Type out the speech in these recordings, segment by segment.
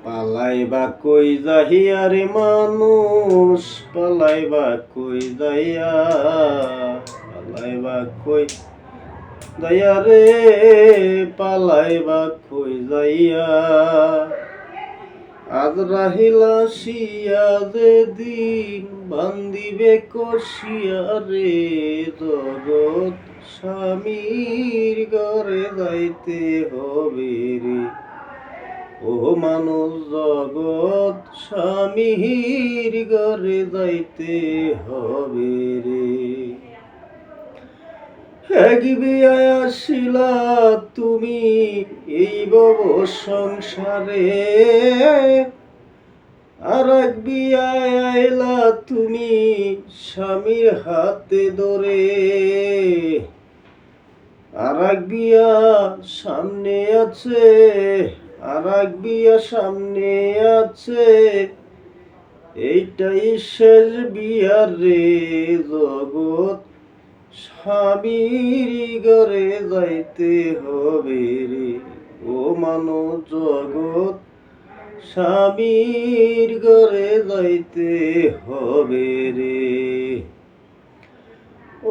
পালাইবা কই যাহিয়া রে মানুষ, পালাইবা কই যাইয়া, পালাইবা কই যাইয়া রে, পালাইবা কই যাইয়া। আজ রাহিলা শিয়া যে দিন বান্দিবে কষিয়া রে, জগৎ স্বামীর ঘরে যাইতে হবে রে। ও মানুষ জগৎ স্বামীর ঘরে যাইতে হবে রে। এক বিয়ায় আসিলা তুমি এই ভব সংসারে, আর এক বিয়ায় আইলা তুমি স্বামীর হাতে ধরে। আর এক বিয়া সামনে আছে, আর এক বিয়া সামনে আছে, এইটাই শেষ বিয়া রে। জগৎ স্বামীর ঘরে যাইতে হবে রে। ও মানব জগৎ স্বামীর ঘরে যাইতে হবে রে।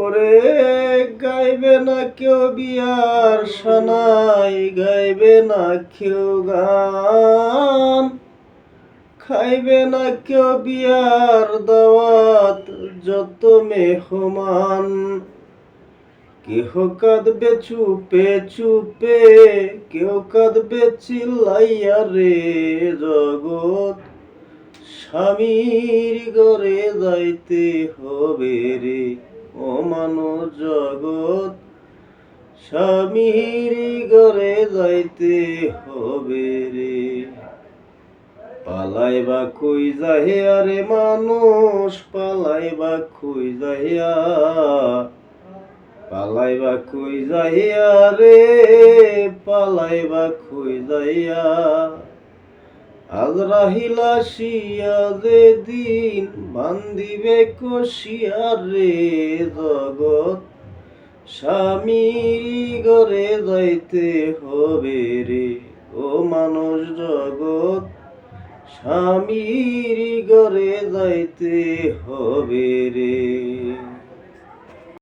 ওরে গাইবে না কেউ বিয়ার সানাই, গাইবে না কেউ গান, খাইবে না কেউ বিয়ার দাওয়াত যত মেহমান। কেহ কাঁদবে চুপে চুপে, কেউ কাঁদবে চিল্লাইয়া রে। জগৎ স্বামীর ঘরে যাইতে হবে রে। ও মানুষ জগৎ স্বামীর ঘরে যাইতে হবে রে। পালাইবা কই যাহিয়া রে মানুষ, পালাইবা কই যাহিয়া, পালাইবা কই যাহিয়া রে, পালাইবা কই যাইয়া। আজ রাহিলা শিয়া যে দিন বান্দিবে কষিয়া রে, জগৎ স্বামীর ঘরে যাইতে হবে রে। ও মানুষ জগৎ স্বামীর ঘরে যাইতে হবে রে।